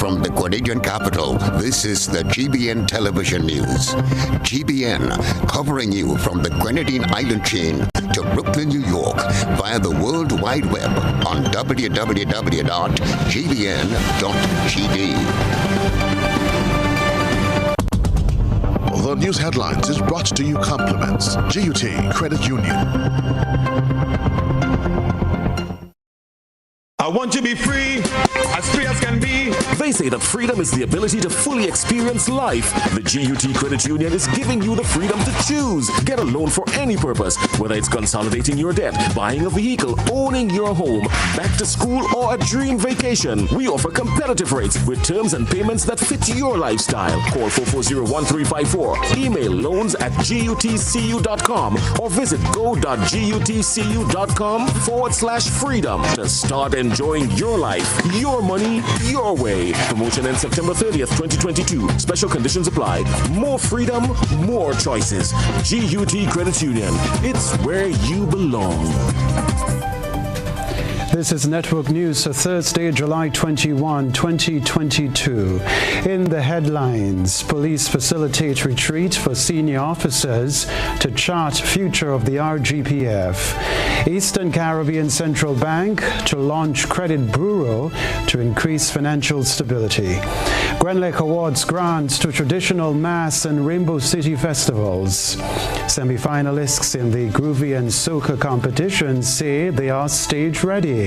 from the Grenadian capital, this is the GBN television news. GBN, covering you from the Grenadine Island chain to Brooklyn, New York, via the World Wide Web on www.gbn.gd. The news headlines is brought to you compliments GUT Credit Union. I want to be free as can be. They say that freedom is the ability to fully experience life. The GUT Credit Union is giving you the freedom to choose. Get a loan for any purpose, whether it's consolidating your debt, buying a vehicle, owning your home, back to school, or a dream vacation. We offer competitive rates with terms and payments that fit your lifestyle. Call 440-1354. Email loans@gutcu.com or visit go.gutcu.com/freedom to start enjoying your life, your money, your way. Promotion ends September 30th, 2022. Special conditions apply. More freedom, more choices. GUT Credit Union. It's where you belong. This is Network News for Thursday, July 21, 2022. In the headlines, police facilitate retreat for senior officers to chart future of the RGPF. Eastern Caribbean Central Bank to launch credit bureau to increase financial stability. Gren Lake awards grants to traditional mass and Rainbow City festivals. Semi-finalists in the Groovy and Soca competitions say they are stage ready.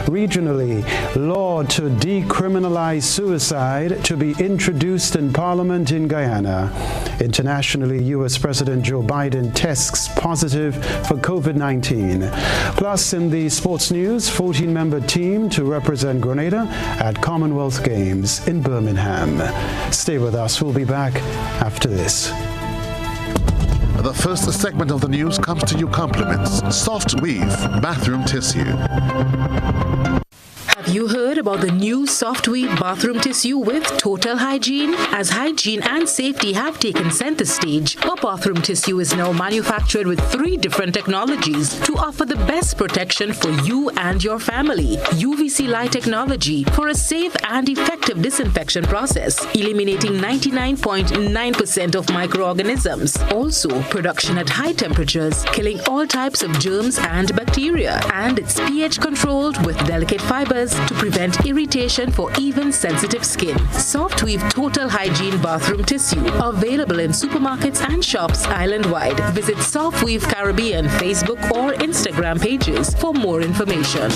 Regionally, law to decriminalize suicide to be introduced in Parliament in Guyana. Internationally, U.S. President Joe Biden tests positive for COVID-19. Plus, in the sports news, 14-member team to represent Grenada at Commonwealth Games in Birmingham. Stay with us. We'll be back after this. The first segment of the news comes to you compliments Soft Weave Bathroom Tissue. Have you heard about the new Soft Weave bathroom tissue with total hygiene? As hygiene and safety have taken center stage, our bathroom tissue is now manufactured with 3 different technologies to offer the best protection for you and your family. UVC light technology for a safe and effective disinfection process, eliminating 99.9% of microorganisms. Also, production at high temperatures, killing all types of germs and bacteria. And it's pH controlled with delicate fibers to prevent irritation for even sensitive skin. Soft Weave Total Hygiene Bathroom Tissue, available in supermarkets and shops island-wide. Visit Soft Weave Caribbean Facebook or Instagram pages for more information.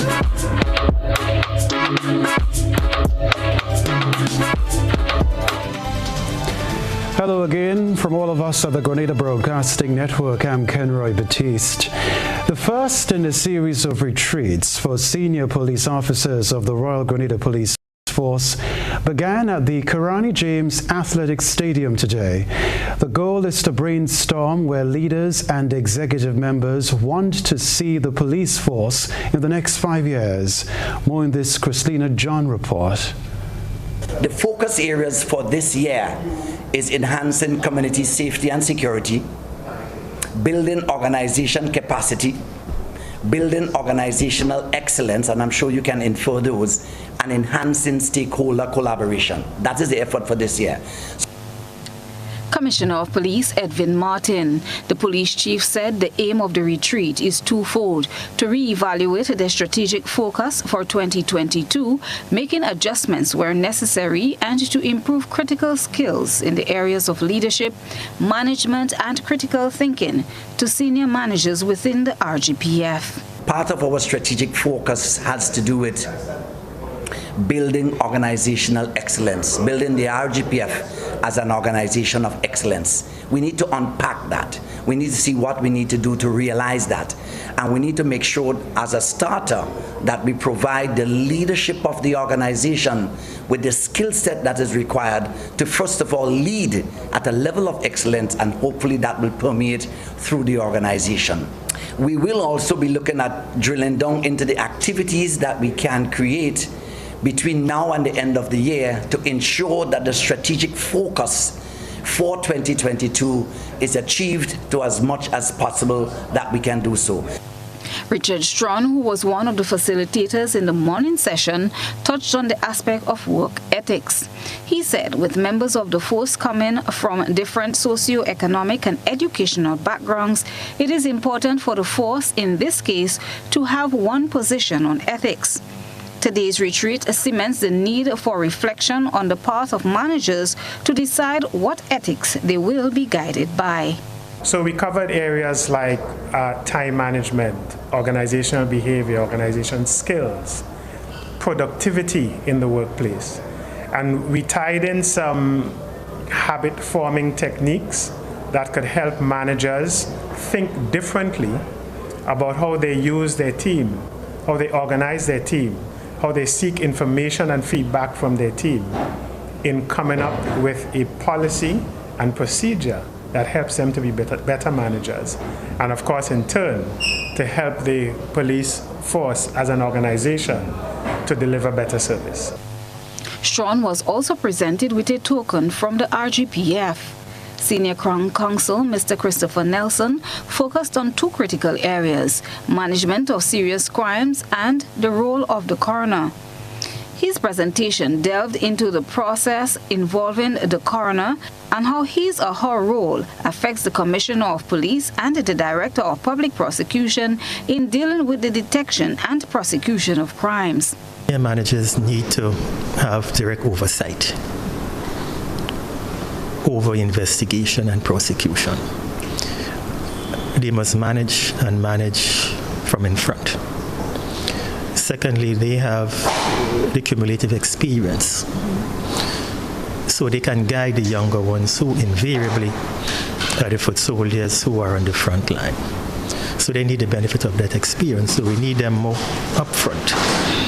Hello again from all of us at the Grenada Broadcasting Network. I'm Kenroy, Baptiste. The first in a series of retreats for senior police officers of the Royal Grenada Police Force began at the Karani James Athletic Stadium today. The goal is to brainstorm where leaders and executive members want to see the police force in the next 5 years. More in this Christina John report. The focus areas for this year is enhancing community safety and security, building organization capacity, building organizational excellence, and I'm sure you can infer those, and enhancing stakeholder collaboration. That is the effort for this year. Commissioner of Police Edwin Martin. The police chief said the aim of the retreat is twofold: to re-evaluate the strategic focus for 2022, making adjustments where necessary, and to improve critical skills in the areas of leadership, management, and critical thinking to senior managers within the RGPF. Part of our strategic focus has to do with building organizational excellence, building the RGPF as an organization of excellence. We need to unpack that. We need to see what we need to do to realize that. And we need to make sure as a starter that we provide the leadership of the organization with the skill set that is required to first of all lead at a level of excellence, and hopefully that will permeate through the organization. We will also be looking at drilling down into the activities that we can create between now and the end of the year to ensure that the strategic focus for 2022 is achieved to as much as possible that we can do so. Richard Strawn, who was one of the facilitators in the morning session, touched on the aspect of work ethics. He said with members of the force coming from different socio-economic and educational backgrounds, it is important for the force, in this case, to have one position on ethics. Today's retreat cements the need for reflection on the part of managers to decide what ethics they will be guided by. So we covered areas like time management, organizational behavior, organization skills, productivity in the workplace. And we tied in some habit-forming techniques that could help managers think differently about how they use their team, how they organize their team, how they seek information and feedback from their team in coming up with a policy and procedure that helps them to be better managers, and of course in turn to help the police force as an organization to deliver better service. Strawn was also presented with a token from the RGPF. Senior Crown Counsel Mr. Christopher Nelson focused on two critical areas: management of serious crimes and the role of the coroner. His presentation delved into the process involving the coroner and how his or her role affects the Commissioner of Police and the Director of Public Prosecution in dealing with the detection and prosecution of crimes. Managers need to have direct oversight over investigation and prosecution. They must manage and manage from in front. Secondly, they have the cumulative experience, so they can guide the younger ones who invariably are the foot soldiers who are on the front line. So they need the benefit of that experience. So we need them more upfront,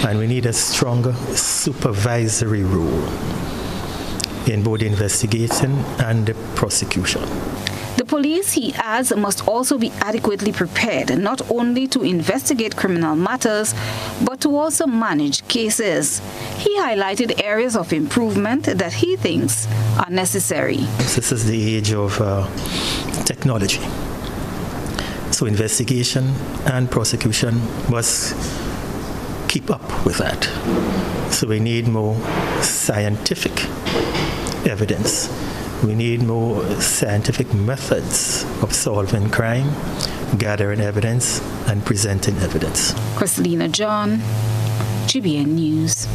and we need a stronger supervisory role in both the investigation and the prosecution. The police, he adds, must also be adequately prepared not only to investigate criminal matters, but to also manage cases. He highlighted areas of improvement that he thinks are necessary. This is the age of technology. So investigation and prosecution must keep up with that. So we need more scientific evidence. We need more scientific methods of solving crime, gathering evidence, and presenting evidence. Christelina John, GBN News.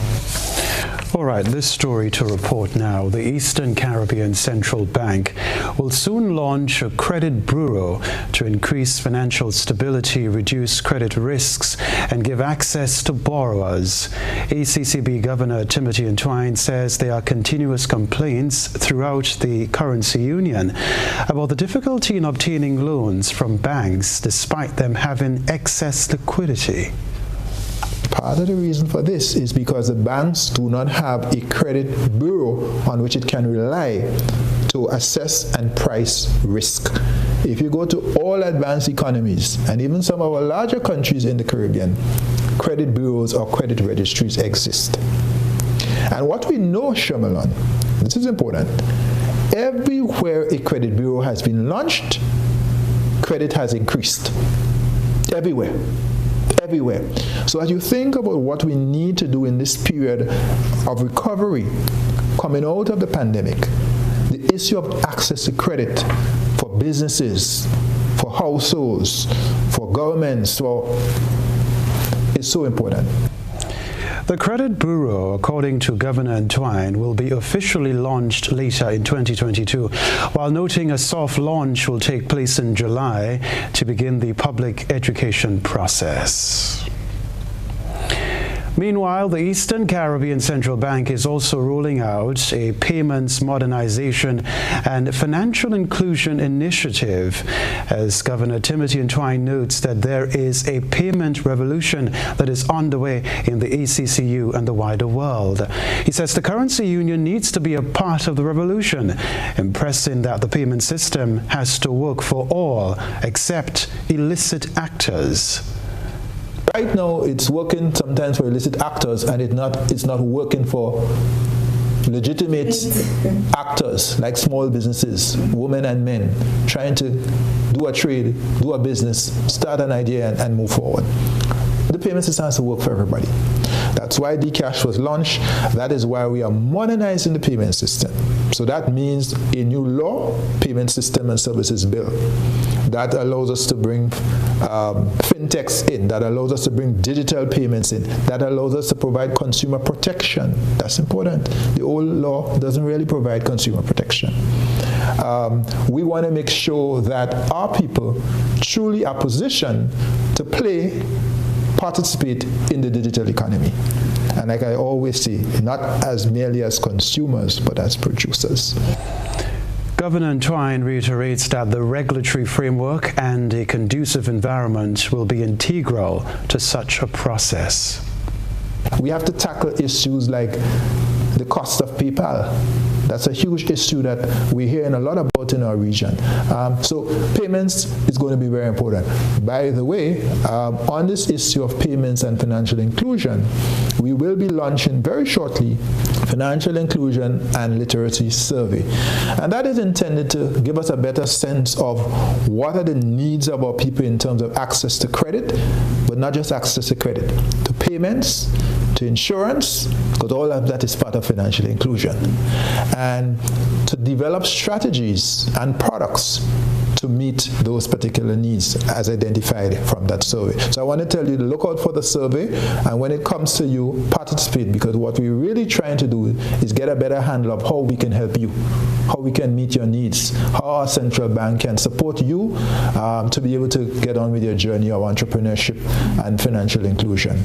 All right, this story to report now. The Eastern Caribbean Central Bank will soon launch a credit bureau to increase financial stability, reduce credit risks, and give access to borrowers. ECCB Governor Timothy Entwine says there are continuous complaints throughout the currency union about the difficulty in obtaining loans from banks despite them having excess liquidity. Part of the reason for this is because the banks do not have a credit bureau on which it can rely to assess and price risk. If you go to all advanced economies, and even some of our larger countries in the Caribbean, credit bureaus or credit registries exist. And what we know, Shermalon, this is important, everywhere a credit bureau has been launched, credit has increased. Everywhere. So as you think about what we need to do in this period of recovery, coming out of the pandemic, the issue of access to credit for businesses, for households, for governments, is so important. The Credit Bureau, according to Governor Entwine, will be officially launched later in 2022, while noting a soft launch will take place in July to begin the public education process. Meanwhile, the Eastern Caribbean Central Bank is also rolling out a payments modernization and financial inclusion initiative, as Governor Timothy Entwine notes that there is a payment revolution that is underway in the ECCU and the wider world. He says the currency union needs to be a part of the revolution, impressing that the payment system has to work for all except illicit actors. Right now, it's working sometimes for illicit actors, and it's not working for legitimate actors like small businesses, women and men, trying to do a trade, do a business, start an idea and move forward. The payment system has to work for everybody. That's why Dcash was launched. That is why we are modernizing the payment system. So that means a new law, payment system and services bill. That allows us to bring fintechs in. That allows us to bring digital payments in. That allows us to provide consumer protection. That's important. The old law doesn't really provide consumer protection. We want to make sure that our people truly are positioned to participate in the digital economy. And like I always say, not as merely as consumers, but as producers. Governor Twine reiterates that the regulatory framework and a conducive environment will be integral to such a process. We have to tackle issues like the cost of PayPal. That's a huge issue that we're hearing a lot about in our region. So payments is going to be very important. By the way, on this issue of payments and financial inclusion, we will be launching very shortly Financial Inclusion and Literacy Survey. And that is intended to give us a better sense of what are the needs of our people in terms of access to credit, but not just access to credit, to payments, to insurance, because all of that is part of financial inclusion, and to develop strategies and products to meet those particular needs as identified from that survey. So I want to tell you to look out for the survey, and when it comes to you, participate, because what we're really trying to do is get a better handle of how we can help you, how we can meet your needs, how our central bank can support you to be able to get on with your journey of entrepreneurship and financial inclusion.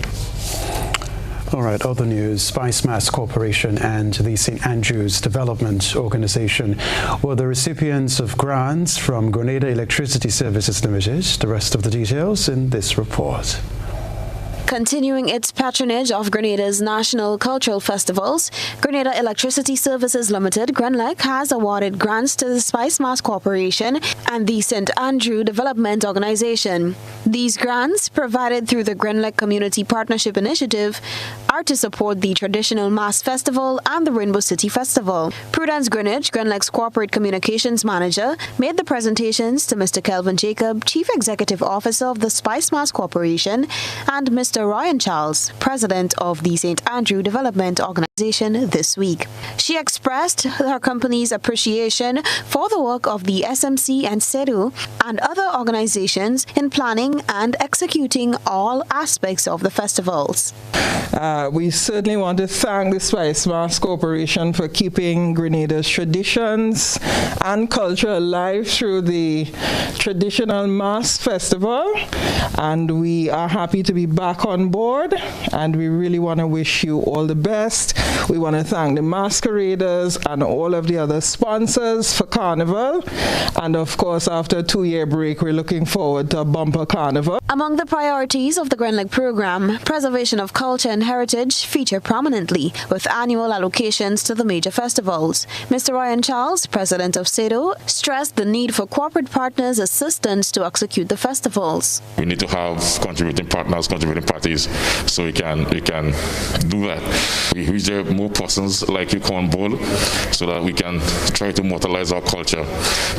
All right, other news. Spice Mass Corporation and the St. Andrews Development Organization were the recipients of grants from Grenada Electricity Services Limited. The rest of the details in this report. Continuing its patronage of Grenada's national cultural festivals, Grenada Electricity Services Limited, GRENLEC, has awarded grants to the Spice Mass Corporation and the St. Andrew Development Organization. These grants, provided through the GRENLEC Community Partnership Initiative, are to support the traditional Mass Festival and the Rainbow City Festival. Prudence Greenwich, GRENLEC's Corporate Communications Manager, made the presentations to Mr. Kelvin Jacob, Chief Executive Officer of the Spice Mass Corporation, and Mr. Ryan Charles, President of the St. Andrew Development Organization, this week. She expressed her company's appreciation for the work of the SMC and CEDU and other organizations in planning and executing all aspects of the festivals. We certainly want to thank the Spice Mass Corporation for keeping Grenada's traditions and culture alive through the traditional Mass Festival, and we are happy to be back on board, and we really want to wish you all the best. We want to thank the masqueraders and all of the other sponsors for Carnival, and of course after a 2-year break we're looking forward to a bumper Carnival. Among the priorities of the GRENLEC program, preservation of culture and heritage feature prominently, with annual allocations to the major festivals. Mr. Ryan Charles, President of CEDU, stressed the need for corporate partners' assistance to execute the festivals. We need to have contributing partners, contributing parties, so we can do that. We wish there more persons like you come on board, so that we can try to immortalize our culture,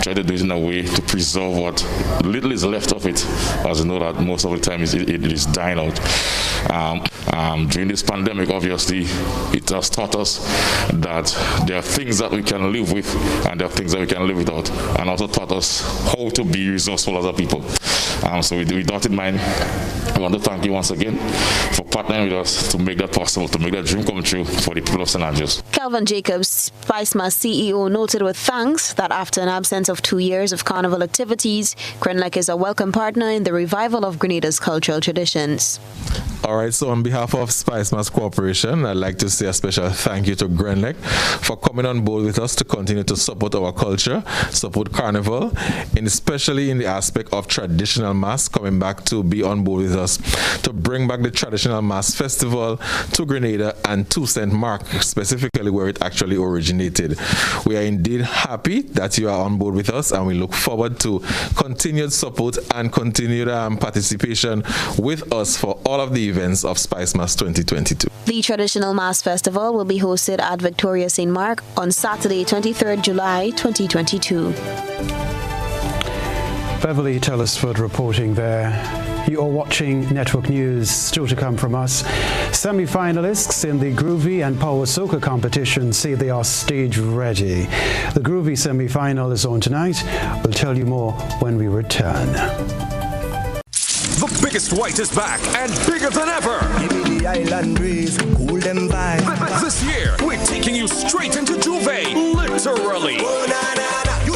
try to do it in a way to preserve what little is left of it, as you know that most of the time it is dying out. During this pandemic, obviously, it has taught us that there are things that we can live with and there are things that we can live without, and also taught us how to be resourceful as a people. So with that in mind, I want to thank you once again for partnering with us to make that possible, to make that dream come true for the people of St. Andrews. Kelvin Jacobs, Spice Mass CEO, noted with thanks that after an absence of 2 years of carnival activities, GRENLEC is a welcome partner in the revival of Grenada's cultural traditions. All right, so on behalf of Spice Mass Corporation, I'd like to say a special thank you to GRENLEC for coming on board with us to continue to support our culture, support Carnival, and especially in the aspect of traditional Mass, coming back to be on board with us to bring back the traditional Mass Festival to Grenada and to St. Mark, specifically where it actually originated. We are indeed happy that you are on board with us, and we look forward to continued support and continued participation with us for all of the events of Spice Mass 2022. The traditional Mass Festival will be hosted at Victoria St. Mark on Saturday, 23rd July 2022. Beverly Telesford reporting there. You are watching Network News. Still to come from us. Semi-finalists in the Groovy and Power Soca competition say they are stage ready. The Groovy semi-final is on tonight. We'll tell you more when we return. The biggest white is back and bigger than ever. Give me the island breeze, cool them vibes. This year, we're taking you straight into Juve, literally. Oh, nah, nah, nah. You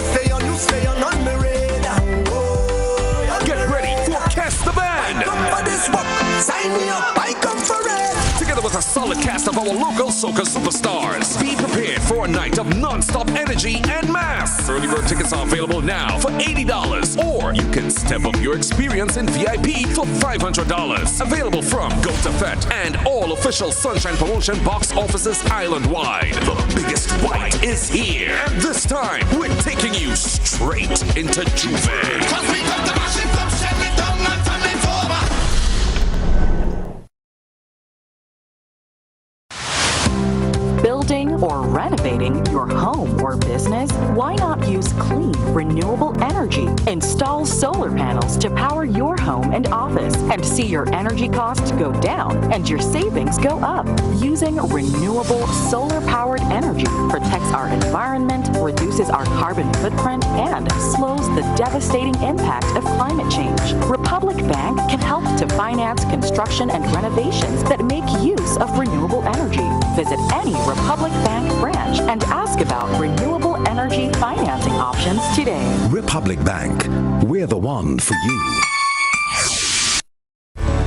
stay on the radar. Oh, yeah. Get ready for Cast the Band. I come for this walk, sign me up, I come for it. Together with a solid cast of our local soca superstars. Be prepared for a night of non-stop energy and mass. Early bird tickets are available now for $80, or you can step up your experience in VIP for $500. Available from Go to Fet and all official Sunshine Promotion box offices island-wide. The biggest white is here. And this time, we're taking you straight into Juve. Building or renovating your home or business? Why not use clean, renewable energy? Install solar panels to power your home and office and see your energy costs go down and your savings go up. Using renewable solar-powered energy protects our environment, reduces our carbon footprint, and slows the devastating impact of climate change. Republic Bank can help to finance construction and renovations that make use of renewable energy. Visit any Republic Bank branch and ask about renewable energy financing options today. Republic Bank, we're the one for you.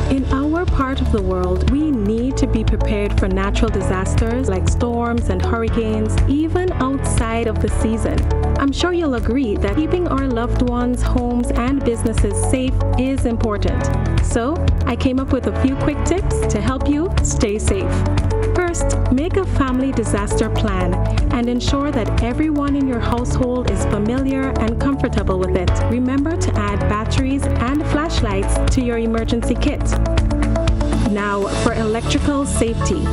In our part of the world, we need to be prepared for natural disasters like storms and hurricanes, even outside of the season. I'm sure you'll agree that keeping our loved ones, homes, and businesses safe is important. So, I came up with a few quick tips to help you stay safe. First, make a family disaster plan and ensure that everyone in your household is familiar and comfortable with it. Remember to add batteries and flashlights to your emergency kit. Now, for electrical safety.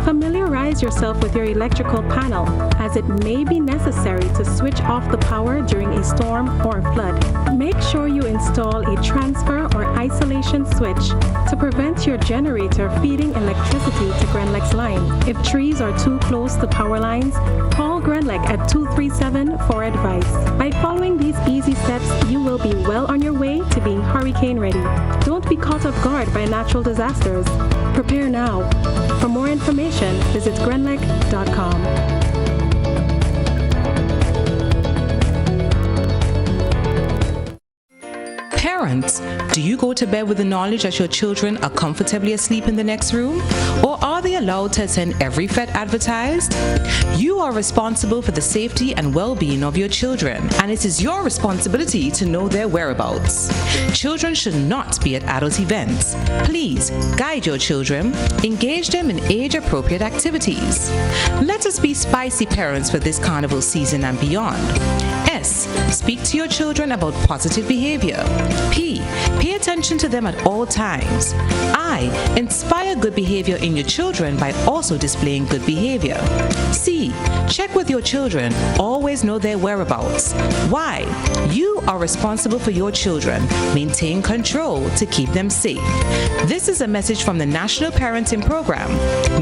Familiarize yourself with your electrical panel, as it may be necessary to switch off the power during a storm or flood. Make sure you install a transfer or isolation switch to prevent your generator feeding electricity to Grenlec's line. If trees are too close to power lines, call Grenlec at 237 for advice. By following these easy steps, you will be well on your way to being hurricane ready. Don't be caught off guard by natural disasters. Prepare now. For more information, visit grenlec.com. Parents, do you go to bed with the knowledge that your children are comfortably asleep in the next room? Or are they allowed to attend every Fet advertised? You are responsible for the safety and well-being of your children, and it is your responsibility to know their whereabouts. Children should not be at adult events. Please guide your children, engage them in age-appropriate activities. Let us be spicy parents for this carnival season and beyond. S. Speak to your children about positive behavior. P. Pay attention to them at all times. I. Inspire good behavior in your children by also displaying good behavior. C. Check with your children. Always know their whereabouts. Y. You are responsible for your children. Maintain control to keep them safe. This is a message from the National Parenting Program,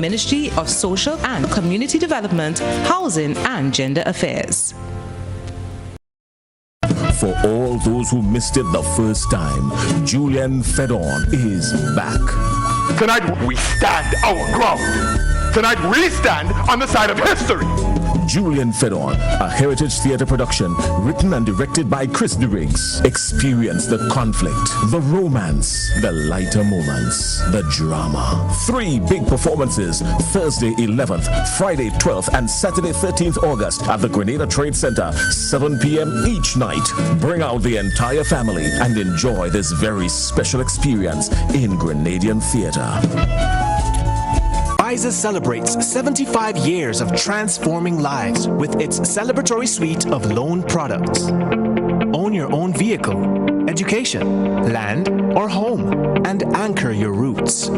Ministry of Social and Community Development, Housing and Gender Affairs. For all those who missed it the first time, Julian Fedon is back. Tonight we stand our ground. Tonight we stand on the side of history. Julian Fedon, a Heritage Theatre production, written and directed by Chris DeRiggs. Experience the conflict, the romance, the lighter moments, the drama. 3 big performances, Thursday 11th, Friday 12th, and Saturday 13th August at the Grenada Trade Center, 7 p.m. each night. Bring out the entire family and enjoy this very special experience in Grenadian theatre. Pfizer celebrates 75 years of transforming lives with its celebratory suite of loan products. Own your own vehicle, education, land, or home, and anchor your roots.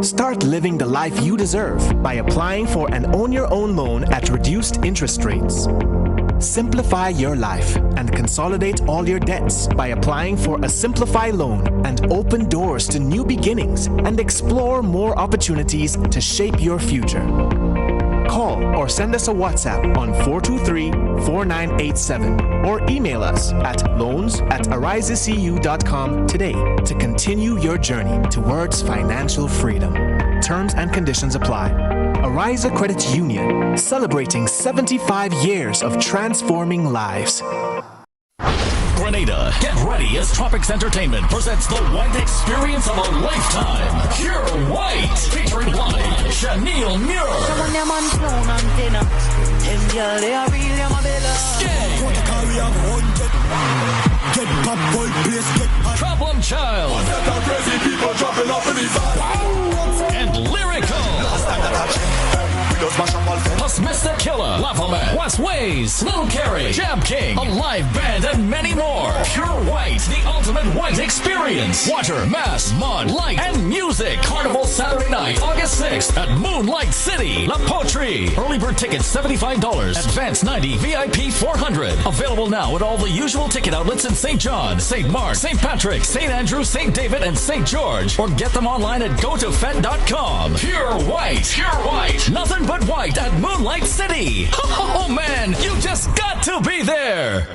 Start living the life you deserve by applying for an Own Your Own loan at reduced interest rates. Simplify your life and consolidate all your debts by applying for a Simplify loan and open doors to new beginnings and explore more opportunities to shape your future. Call or send us a WhatsApp on 423-4987 or email us at loans@arisecu.com today to continue your journey towards financial freedom. Terms and conditions apply. Ariza Credit Union, celebrating 75 years of transforming lives. Grenada, get ready as Tropics Entertainment presents the white experience of a lifetime. Pure White, featuring live Chanel Muir. Problem Child. And Lyrical. Plus Mr. Killer, Lavaman, West Ways, Lil Carey, Jab King, a live band, and many more. Pure White, the ultimate white experience. Water, mass, mud, light, and music. Carnival Saturday night, August 6th at Moonlight City, La Poterie. Early bird tickets $75, advance $90, VIP $400. Available now at all the usual ticket outlets in St. John, St. Mark, St. Patrick, St. Andrew, St. David, and St. George. Or get them online at gotofed.com. Pure White, pure white, nothing but white at Moonlight City. Oh man, you just got to be there.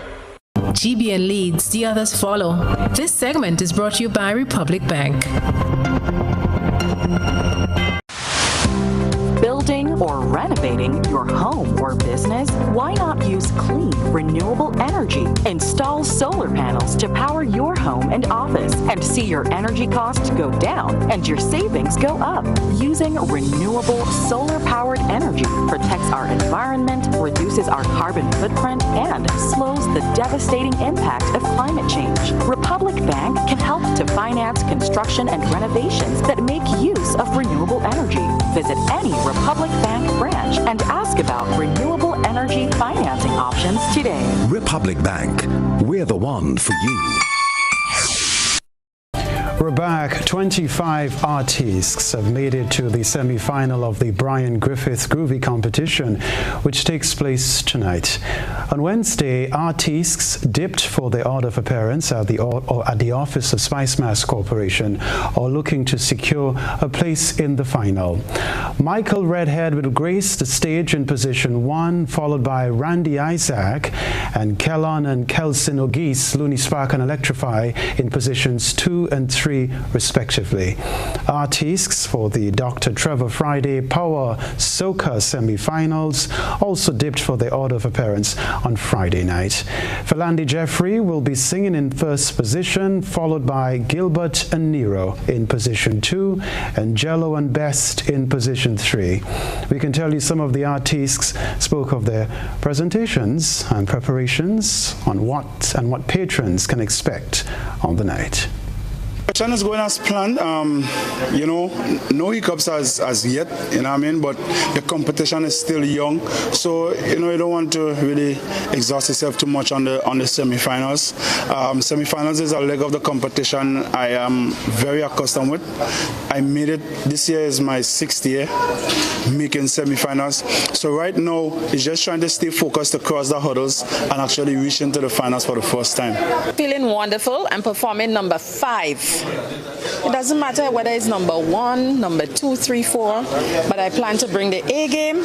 GBN leads, the others follow. This segment is brought to you by Republic Bank. Building or renovating your home or business? Why not use clean, renewable energy? Install solar panels to power your home and office and see your energy costs go down and your savings go up. Using renewable solar-powered energy protects our environment, reduces our carbon footprint, and slows the devastating impact of climate change. Republic Bank can help to finance construction and renovations that make use of renewable energy. Visit any Republic Bank branch and ask about renewable energy financing options today. Republic Bank, we're the one for you. We're back. 25 artists have made it to the semi-final of the Brian Griffith Groovy competition, which takes place tonight. On Wednesday, artists dipped for their order of appearance at the office of Spice Mass Corporation, or looking to secure a place in the final. Michael Redhead will grace the stage in position 1, followed by Randy Isaac and Kellon and Kelson O'Geese, Looney Spark and Electrify in positions 2 and 3 respectively. Artists for the Dr. Trevor Friday Power Soca semi-finals also dipped for their order of appearance on Friday night. Philandi Jeffrey will be singing in first position, followed by Gilbert and Nero in position 2 and Jello and Best in position 3. We can tell you some of the artists spoke of their presentations and preparations on what patrons can expect on the night. The channel is going as planned. No hiccups as yet, you know what I mean? But the competition is still young, so you don't want to really exhaust yourself too much on the semi-finals. Semi-finals is a leg of the competition I am very accustomed with. I made it. This year is my 6th year making semi-finals. So right now, it's just trying to stay focused to cross the hurdles and actually reach into the finals for the first time. Feeling wonderful. I'm performing number 5. It doesn't matter whether it's number 1, number 2, 3, 4, but I plan to bring the A game.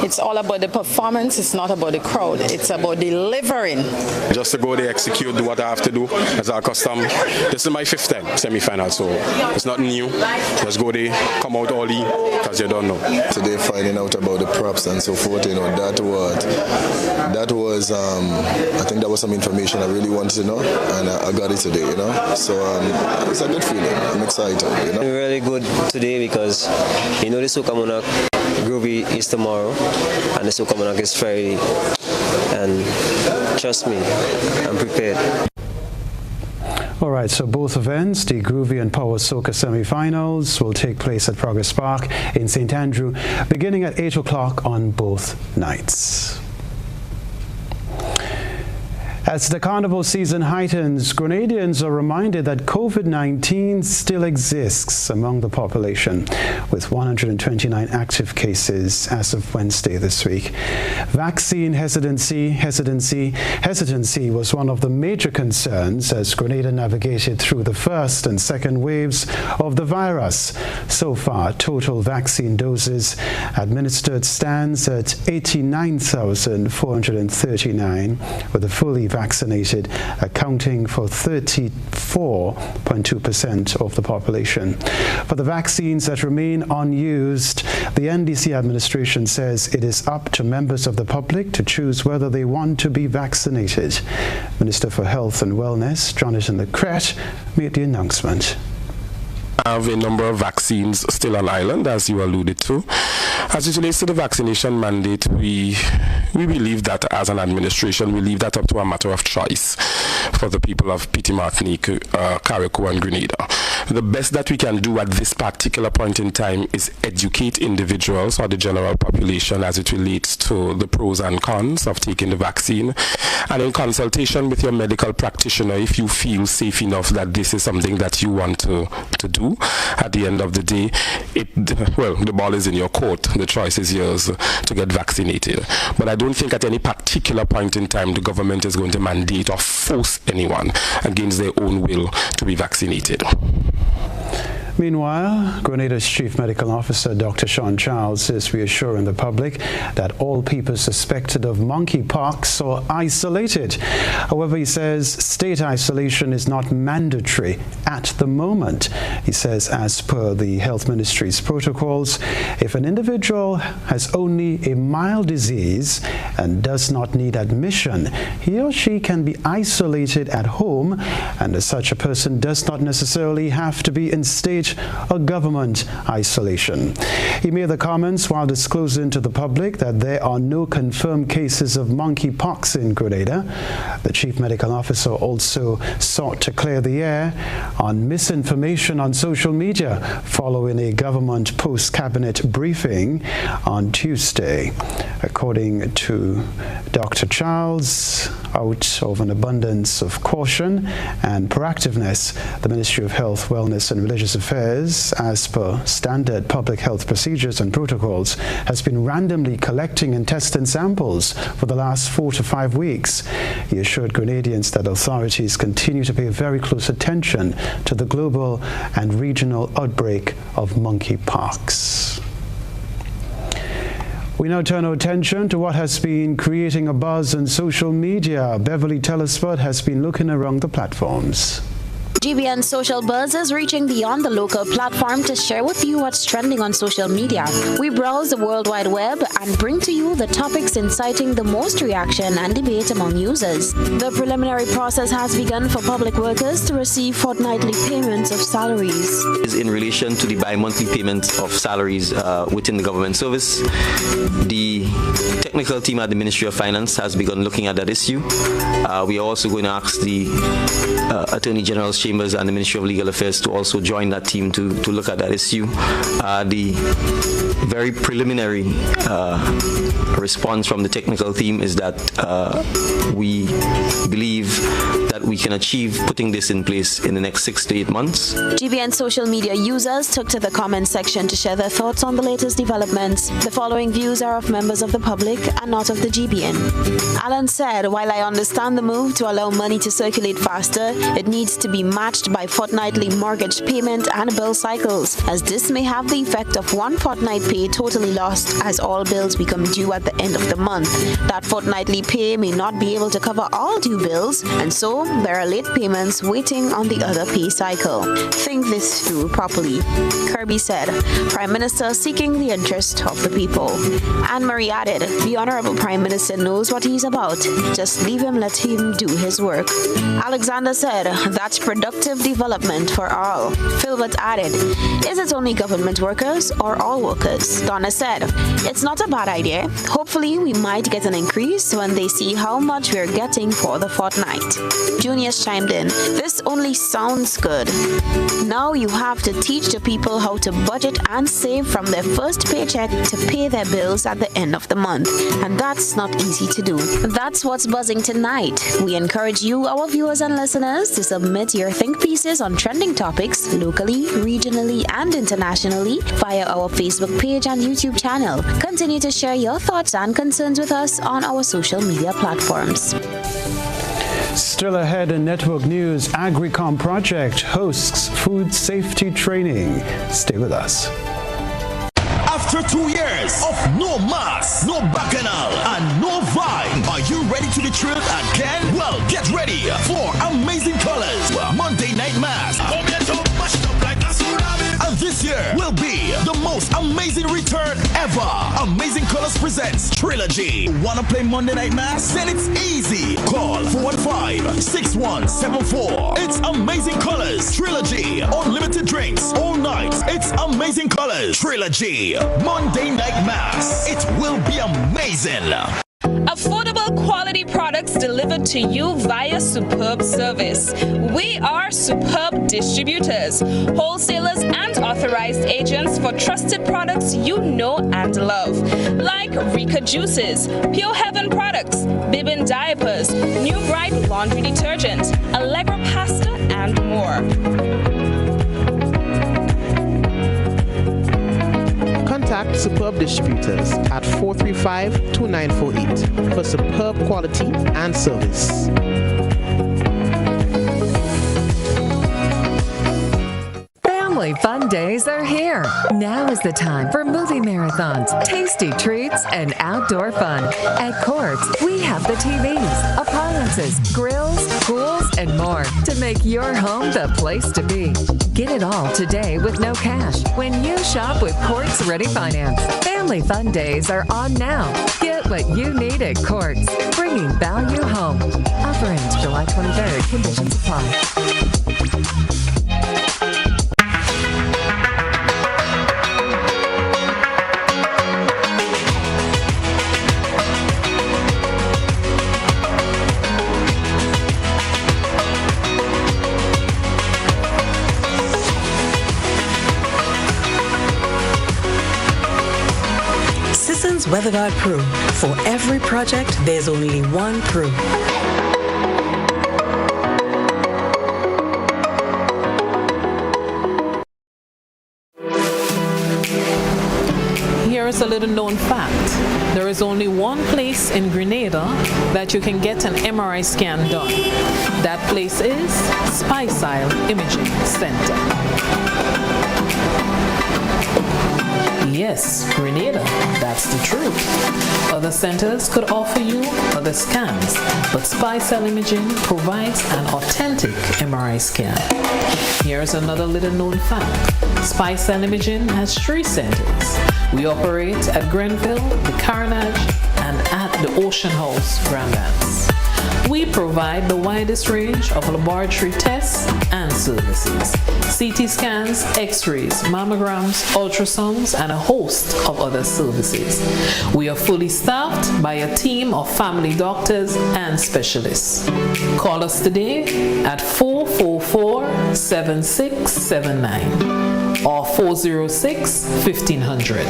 It's all about the performance. It's not about the crowd. It's about delivering. Just to go there, execute, do what I have to do as our custom. This is my 5th time semi-final, so it's not new. Just go there, come out early, because you don't know. Today, finding out about the props and so forth, that was I think that was some information I really wanted to know, and I got it today, So it's a good feeling. I'm excited, Really good today because, the Soca Monarch Groovy is tomorrow, and the Soca Monarch is Friday, and trust me, I'm prepared. All right, so both events, the Groovy and Power Soca semi-finals, will take place at Progress Park in St. Andrew, beginning at 8 o'clock on both nights. As the carnival season heightens, Grenadians are reminded that COVID-19 still exists among the population, with 129 active cases as of Wednesday this week. Vaccine hesitancy was one of the major concerns as Grenada navigated through the first and second waves of the virus. So far, total vaccine doses administered stands at 89,439, with a fully vaccinated accounting for 34.2% of the population. For the vaccines that remain unused, the NDC administration says it is up to members of the public to choose whether they want to be vaccinated. Minister for Health and Wellness, Jonathan Lecret, made the announcement. Have a number of vaccines still on island, as you alluded to. As it relates to the vaccination mandate, we believe that as an administration, we leave that up to a matter of choice for the people of Petite Martinique, Carriacou and Grenada. The best that we can do at this particular point in time is educate individuals or the general population as it relates to the pros and cons of taking the vaccine. And in consultation with your medical practitioner, if you feel safe enough that this is something that you want to do, at the end of the day, the ball is in your court. The choice is yours to get vaccinated. But I don't think at any particular point in time the government is going to mandate or force anyone against their own will to be vaccinated. Meanwhile, Grenada's Chief Medical Officer, Dr. Sean Charles, is reassuring the public that all people suspected of monkeypox are isolated. However, he says state isolation is not mandatory at the moment. He says, as per the Health Ministry's protocols, if an individual has only a mild disease and does not need admission, he or she can be isolated at home, and such a person does not necessarily have to be in state or government isolation. He made the comments while disclosing to the public that there are no confirmed cases of monkeypox in Grenada. The Chief Medical Officer also sought to clear the air on misinformation on social media following a government post-cabinet briefing on Tuesday. According to Dr. Charles, out of an abundance of caution and proactiveness, the Ministry of Health, Wellness and Religious Affairs, as per standard public health procedures and protocols, has been randomly collecting and testing samples for the last 4 to 5 weeks. He assured Grenadians that authorities continue to pay very close attention to the global and regional outbreak of monkeypox. We now turn our attention to what has been creating a buzz on social media. Beverly Telesport has been looking around the platforms. GBN Social Buzz is reaching beyond the local platform to share with you what's trending on social media. We browse the World Wide Web and bring to you the topics inciting the most reaction and debate among users. The preliminary process has begun for public workers to receive fortnightly payments of salaries. Is in relation to the bi-monthly payment of salaries within the government service. The technical team at the Ministry of Finance has begun looking at that issue. We are also going to ask the Attorney General's Chambers and the Ministry of Legal Affairs to also join that team to look at that issue. The very preliminary response from the technical team is that we believe that we can achieve putting this in place in the next 6 to 8 months. GBN social media users took to the comment section to share their thoughts on the latest developments. The following views are of members of the public and not of the GBN. Alan said, while I understand the move to allow money to circulate faster, it needs to be matched by fortnightly mortgage payment and bill cycles, as this may have the effect of one fortnight pay totally lost as all bills become due at the end of the month. That fortnightly pay may not be able to cover all due bills, and so there are late payments waiting on the other pay cycle. Think this through properly. Kirby said, Prime Minister seeking the interest of the people. Anne-Marie added, the Honorable Prime Minister knows what he's about. Just leave him, let him do his work. Alexander said, that's productive development for all. Philbert added, is it only government workers or all workers? Donna said, it's not a bad idea. Hopefully we might get an increase when they see how much we're getting for the fortnight. Juniors chimed in, "This only sounds good. Now you have to teach the people how to budget and save from their first paycheck to pay their bills at the end of the month. And that's not easy to do." That's what's buzzing tonight. We encourage you, our viewers and listeners, to submit your think pieces on trending topics locally, regionally, and internationally via our Facebook page and YouTube channel. Continue to share your thoughts and concerns with us on our social media platforms. Still ahead in network news, Agricom Project hosts food safety training. Stay with us. After 2 years of no mass, no bacchanal, and no vibe, are you ready to be thrilled again? Well, get ready for Amazing Colors Monday Night Mass. And this year will be the most amazing return ever. Amazing Colors presents Trilogy. Wanna play Monday Night Mass? Then it's easy. Call 415-6174. It's Amazing Colors Trilogy. Unlimited drinks all night. It's Amazing Colors Trilogy. Monday Night Mass. It will be amazing. Affordable quality products delivered to you via Superb Service. We are Superb Distributors, wholesalers and authorized agents for trusted products you know and love, like Rika Juices, Pure Heaven products, Bibin diapers, New Bright laundry detergent, Allegra pasta, and more. Contact Superb Distributors at 435-2948 for superb quality and service. Family fun days are here. Now is the time for movie marathons, tasty treats, and outdoor fun. At Courts, we have the TVs, appliances, grills, pools, and more to make your home the place to be. Get it all today with no cash when you shop with Courts Ready Finance. Family fun days are on now. Get what you need at Courts, bringing value home. Offer ends July 23rd. Conditions apply. WeatherGuard Pro. For every project, there's only one Pro. Here is a little known fact. There is only one place in Grenada that you can get an MRI scan done. That place is Spice Isle Imaging Center. Yes, Grenada, that's the truth. Other centers could offer you other scans, but Spice Isle Imaging provides an authentic MRI scan. Here's another little known fact. Spice Isle Imaging has 3 centers. We operate at Grenville, the Carnage, and at the Ocean House, Grandlands. We provide the widest range of laboratory tests and services. CT scans, x-rays, mammograms, ultrasounds, and a host of other services. We are fully staffed by a team of family doctors and specialists. Call us today at 444-7679 or 406-1500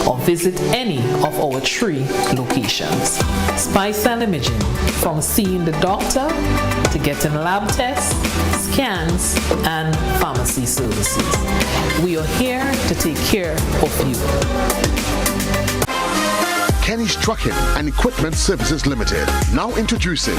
or visit any of our 3 locations. Spice Isle Imaging, from seeing the doctor to getting lab tests, scans, and pharmacy services. We are here to take care of you. Kenny's Trucking and Equipment Services Limited. Now introducing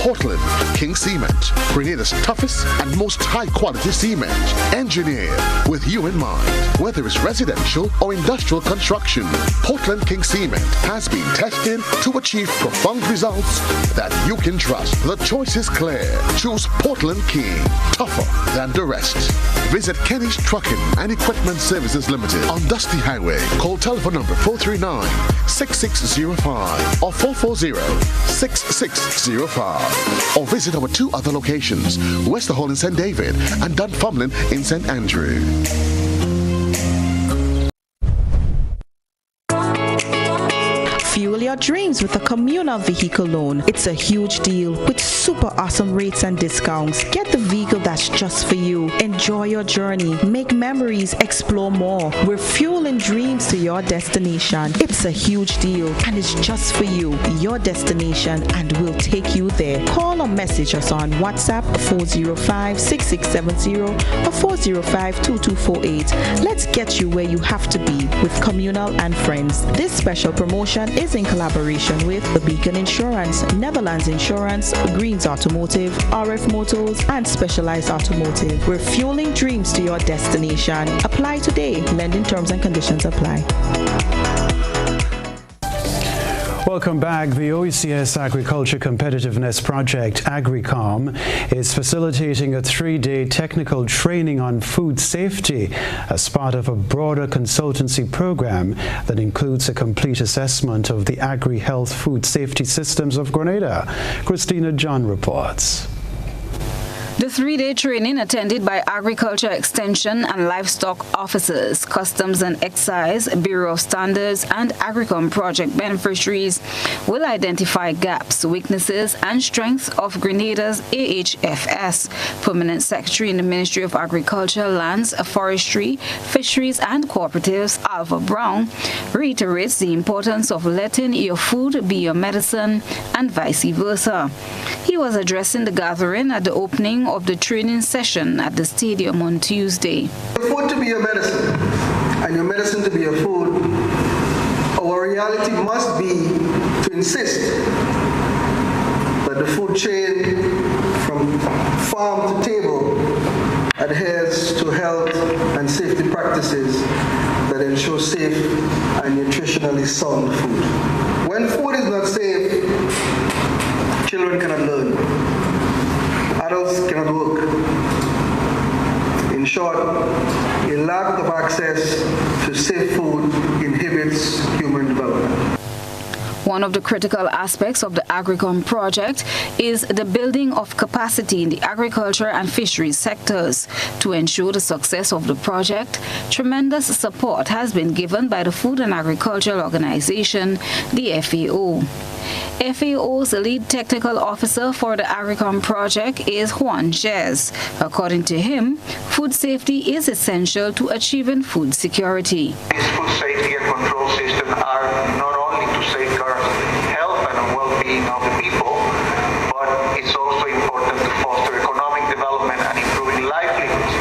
Portland King Cement, Grenada's toughest and most high-quality cement, engineered with you in mind. Whether it's residential or industrial construction, Portland King Cement has been tested to achieve profound results that you can trust. The choice is clear. Choose Portland King, tougher than the rest. Visit Kenny's Trucking and Equipment Services Limited on Dusty Highway. Call telephone number 439-6605 or 440-6605. Or visit our 2 other locations, Westerhall in St. David and Dunfermline in St. Andrew. Fuel your dreams with a communal vehicle loan. It's a huge deal with super awesome rates and discounts. Get the vehicle that's just for you. Enjoy your journey. Make memories. Explore more. We're fueling dreams to your destination. It's a huge deal and it's just for you. Your destination, and we'll take you there. Call or message us on WhatsApp 405-6670 or 405-2248. Let's get you where you have to be with Communal and Friends. This special promotion is in collaboration with The Beacon Insurance, Netherlands Insurance, Greens Automotive, RF Motors, and Specialized Automotive. We're fueling dreams to your destination. Apply today. Lending terms and conditions apply. Welcome back. The OECS Agriculture Competitiveness Project, AgriCom, is facilitating a 3-day technical training on food safety as part of a broader consultancy program that includes a complete assessment of the agri-health food safety systems of Grenada. Christina John reports. The 3-day training, attended by Agriculture Extension and Livestock Officers, Customs and Excise, Bureau of Standards, and AgriCom project beneficiaries, will identify gaps, weaknesses, and strengths of Grenada's AHFS. Permanent Secretary in the Ministry of Agriculture, Lands, Forestry, Fisheries, and Cooperatives, Alva Brown, reiterates the importance of letting your food be your medicine and vice versa. He was addressing the gathering at the opening of the training session at the stadium on Tuesday. Your food to be your medicine and your medicine to be your food, our reality must be to insist that the food chain from farm to table adheres to health and safety practices that ensure safe and nutritionally sound food. When food is not safe, children cannot learn. Adults cannot work. In short, a lack of access to safe food inhibits human development. One of the critical aspects of the AgriCom project is the building of capacity in the agriculture and fisheries sectors. To ensure the success of the project, tremendous support has been given by the Food and Agricultural Organization, the FAO. FAO's lead technical officer for the AgriCom project is Juan Jez. According to him, food safety is essential to achieving food security. These food safety and control systems are not only to safeguard health and well-being of the people, but it's also important to foster economic development and improving livelihoods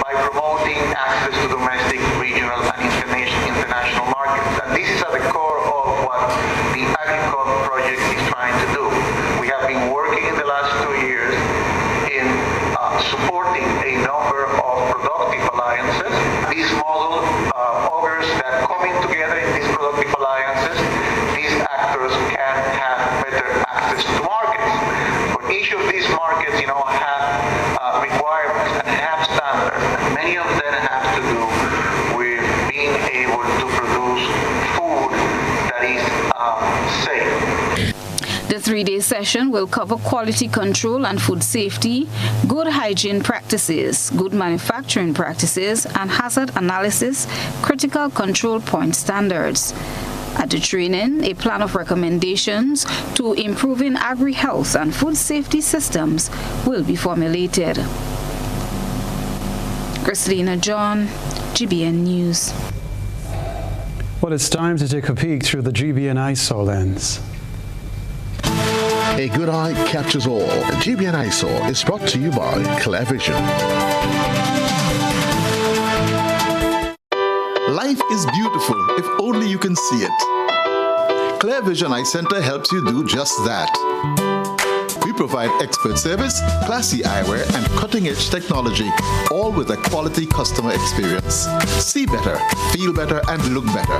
by promoting access to domestic, regional, and international markets. And this is at the core of what the AgriCom project is trying to do. We have been working in the last 2 years in supporting a number of productive alliances. This model augurs that coming together in these productive alliances, these actors can have better access to markets. But each of these markets, have requirements and have standards. And many of them have to do with being able to produce food that is safe. The 3-day session will cover quality control and food safety, good hygiene practices, good manufacturing practices, and hazard analysis, critical control point standards. At the training, a plan of recommendations to improving agri-health and food safety systems will be formulated. Christina John, GBN News. Well, it's time to take a peek through the GBN ISO lens. A good eye captures all. GBN ISO is brought to you by Clear Vision. Life is beautiful if only you can see it. Clear Vision Eye Center helps you do just that. We provide expert service, classy eyewear, and cutting-edge technology, all with a quality customer experience. See better, feel better, and look better.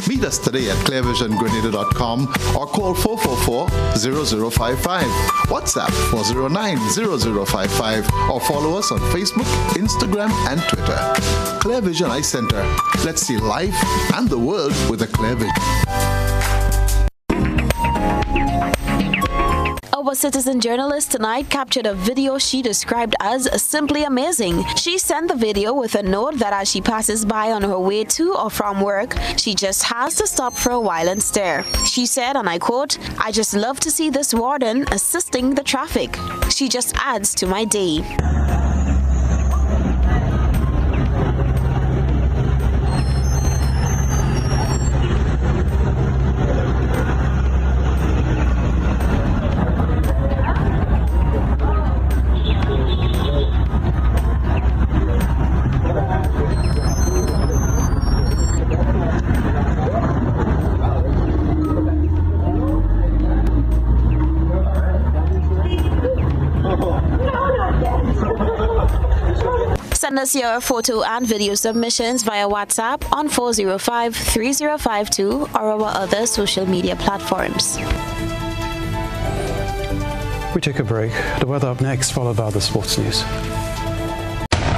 Meet us today at clearvisiongrenada.com or call 444-0055, WhatsApp 409-0055, or follow us on Facebook, Instagram, and Twitter. Clear Vision Eye Center. Let's see life and the world with a clear vision. A Our citizen journalist tonight captured a video she described as simply amazing. She sent the video with a note that as she passes by on her way to or from work, she just has to stop for a while and stare. She said, and I quote, "I just love to see this warden assisting the traffic. She just adds to my day." Send us your photo and video submissions via WhatsApp on 405-3052 or our other social media platforms. We take a break. The weather up next, followed by the sports news.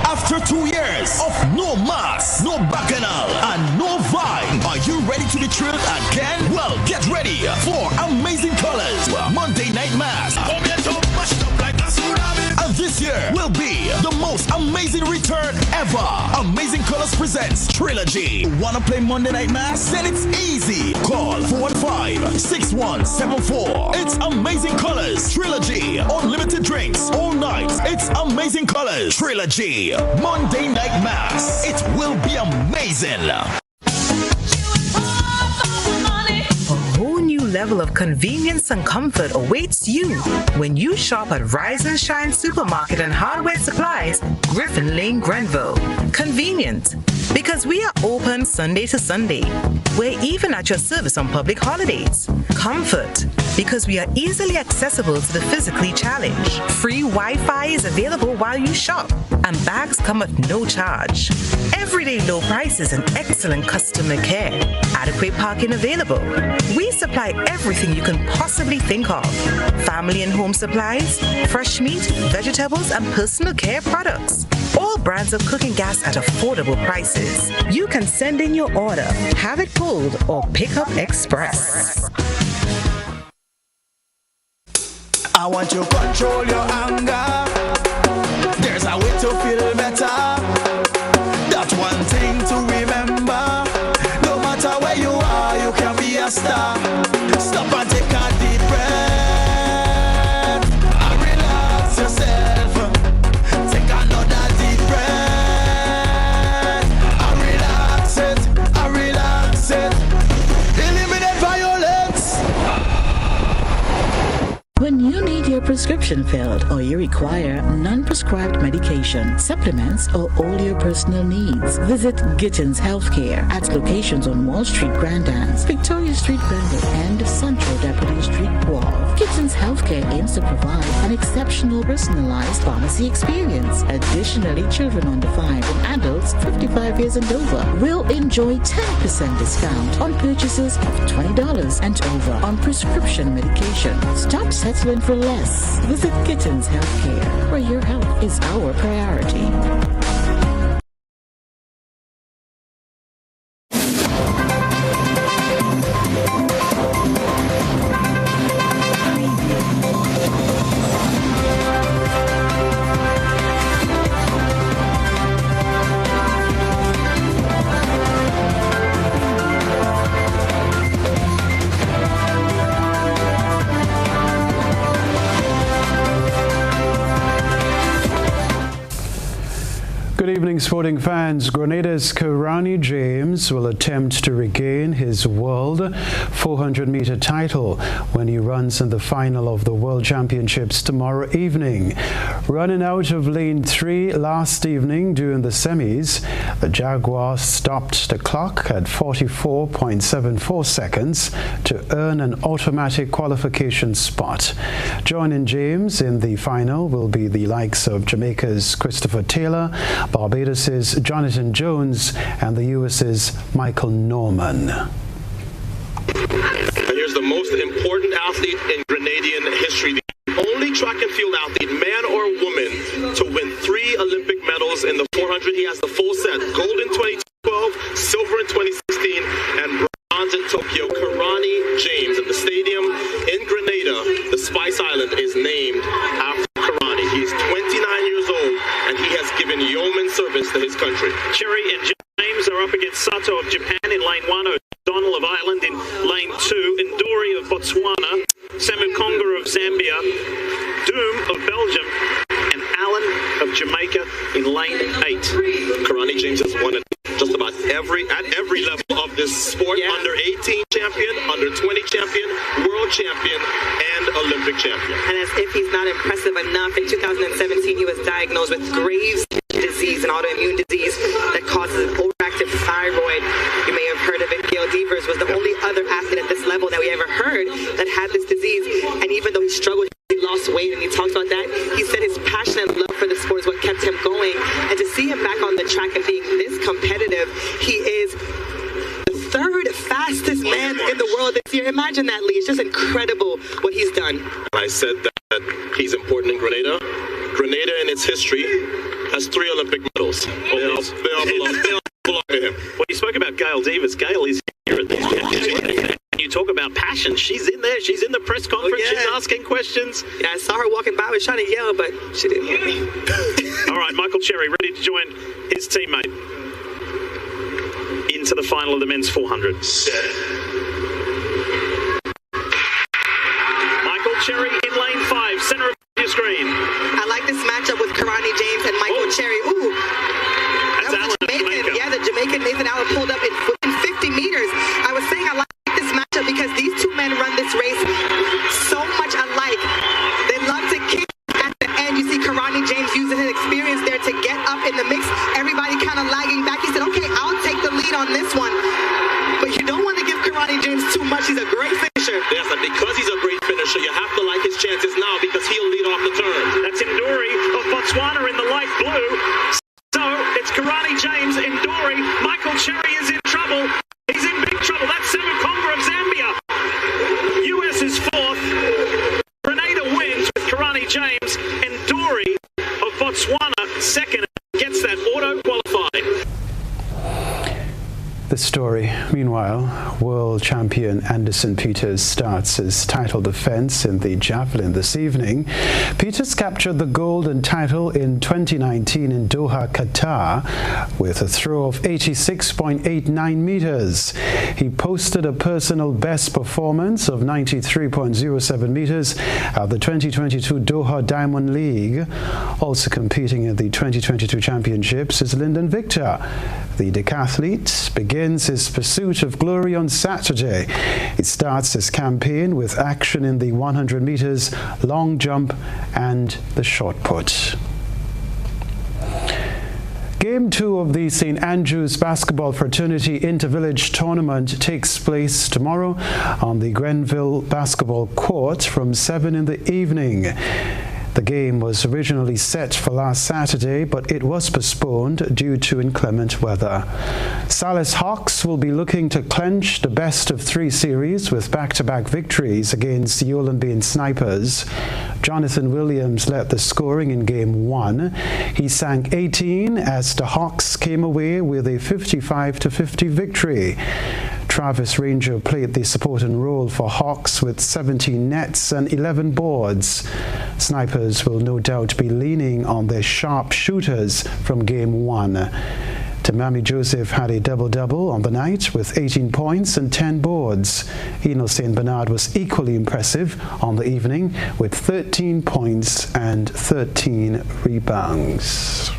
After 2 years of no mass, no bacchanal, and no vibe, are you ready to be thrilled again? Well, get ready for Amazing Colors Monday Night Mass. And this year will be the most amazing return ever. Amazing Colors presents Trilogy. Wanna play Monday Night Mass? Then it's easy. Call 415-6174. It's Amazing Colors Trilogy. Unlimited drinks all night. It's Amazing Colors Trilogy. Monday Night Mass. It will be amazing. A whole new level of convenience and comfort awaits you when you shop at Rise and Shine Supermarket and Hardware Supplies, Griffin Lane, Grenville. Convenient, because we are open Sunday to Sunday. We're even at your service on public holidays. Comfort, because we are easily accessible to the physically challenged. Free Wi-Fi is available while you shop, and bags come at no charge. Everyday low prices and excellent customer care. Adequate parking available. We supply everything you can possibly think of. Family and home supplies, fresh meat, vegetables, and personal care products. All brands of cooking gas at affordable prices. You can send in your order, have it pulled, or pick up express. I want you to control your anger. There's a way to feel better. That's one thing to remember. No matter where you are, you can be a star. Stop and take a deep breath and relax yourself. Take another deep breath and relax it, and relax it. Eliminate violence. When you need your prescription filled or you require non-prescribed medication, supplements, or all your personal needs, visit Gittins Healthcare at locations on Wall Street, Grandans, Victoria Street, Grenville, and Central Deputy Street, Wall. Gittins Healthcare aims to provide an exceptional personalized pharmacy experience. Additionally, children under 5 and adults 55 years and over will enjoy 10% discount on purchases of $20 and over on prescription medication. Stop settling for less. Visit Gittins Healthcare, where your health is our priority. Good evening, sporting fans. Grenada's Kenroy James will attempt to regain his world 400-meter title when he runs in the final of the World Championships tomorrow evening. Running out of lane 3 last evening during the semis, the Jaguar stopped the clock at 44.74 seconds to earn an automatic qualification spot. Joining James in the final will be the likes of Jamaica's Christopher Taylor, Barbados's Jonathan Jones, and the US's Michael Norman. And here's the most important athlete in Grenadian history, the only track and field athlete, man or woman, to win 3 Olympic medals in the 400. He has the full set: gold in 2012, silver in 2016, and bronze in Tokyo. Kenroy James at the stadium in Grenada, the Spice this island is named after Karani. He's 29 years old, and he has given yeoman service to his country. Cherry and James are up against Sato of Japan in lane 1, O'Donnell of Ireland in lane 2, Ndori of Botswana, Samu Conga of Zambia, Doom of Belgium, and Allen of Jamaica in lane 8. Karani James has won at just about every level of this sport. Under 18 champion, under 20 champion, world champion, and Olympic champion. And as if he's not impressive enough, in 2017 he was diagnosed with Graves' disease, an autoimmune disease that causes overactive thyroid. You may have heard of it. Gail Devers was the only other athlete at this level that we ever heard that had this disease. And even though he struggled, he lost weight, and he talked about that. He said his passion and love for the sport is what kept him going. And to see him back on the track and being this competitive, he is the third fastest man in the world this year. Imagine that, Lee. It's just incredible what he's done. And I said that he's important in Grenada. Grenada in its history has 3 Olympic medals. They all belong to him. Well, you spoke about Gail Devers. Gail is here at these championships. You talk about passion. She's in there. She's in the press conference. She's asking questions. Yeah, I saw her walking by. I was trying to yell, but she didn't hear me. All right, Michael Cherry ready to join his teammate into the final of the men's 400. Set. Michael Cherry in lane 5, center of your screen. I like this matchup with Karani James and Michael Cherry. Ooh. That's Allen of Jamaica. Yeah, the Jamaican Nathan Allen pulled up within 50 meters. I was saying I like this matchup because these two men run this race so much alike. They love to kick at the end. You see Karani James using his experience there to get up in the mix. Everybody kind of lagging back. He said, okay, I'll take the lead on this one. But you don't want to give Karani James too much. He's a great finisher. Yes, and because he's a great finisher, you have to like his chances now because he'll lead off the turn. That's Ndori of Botswana in the light blue. So it's Karani James, Ndori. Michael Cherry is in trouble. He's in big trouble. That's Samu Conga of Zambia. US is 4th. Grenada wins with Karani James. Ndori of Botswana second, gets that auto qualified. The story. Meanwhile, world champion Anderson Peters starts his title defense in the javelin this evening. Peters captured the golden title in 2019 in Doha, Qatar, with a throw of 86.89 meters. He posted a personal best performance of 93.07 meters at the 2022 Doha Diamond League. Also competing in the 2022 championships is Lyndon Victor. The decathlete begins his pursuit of glory on Saturday. He starts his campaign with action in the 100 meters, long jump and the shot put. Game 2 of the St. Andrews Basketball Fraternity Intervillage Tournament takes place tomorrow on the Grenville Basketball Court from 7 in the evening. The game was originally set for last Saturday, but it was postponed due to inclement weather. Salis Hawks will be looking to clinch the best-of-3 series with back-to-back victories against the Olympian Snipers. Jonathan Williams led the scoring in Game 1. He sank 18 as the Hawks came away with a 55-50 victory. Travis Ranger played the supporting role for Hawks with 17 nets and 11 boards. Snipers will no doubt be leaning on their sharp shooters from Game 1. Tamami Joseph had a double-double on the night with 18 points and 10 boards. Eno St. Bernard was equally impressive on the evening with 13 points and 13 rebounds.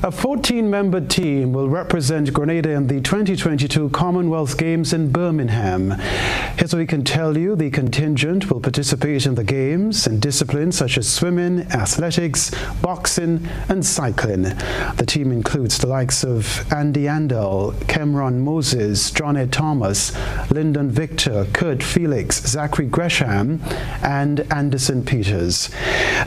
A 14-member team will represent Grenada in the 2022 Commonwealth Games in Birmingham. Here's what we can tell you. The contingent will participate in the Games in disciplines such as swimming, athletics, boxing, and cycling. The team includes the likes of Andy Andel, Cameron Moses, John Ed Thomas, Lyndon Victor, Kurt Felix, Zachary Gresham, and Anderson Peters.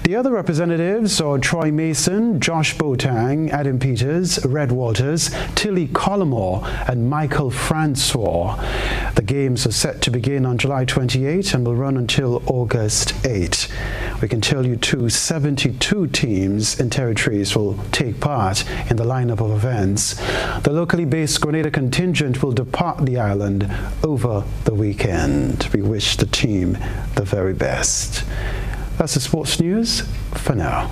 The other representatives are Troy Mason, Josh Botang, Adam Peters, Red Walters, Tilly Collymore, and Michael Francois. The games are set to begin on July 28 and will run until August 8. We can tell you too, 72 teams and territories will take part in the lineup of events. The locally based Grenada contingent will depart the island over the weekend. We wish the team the very best. That's the sports news for now.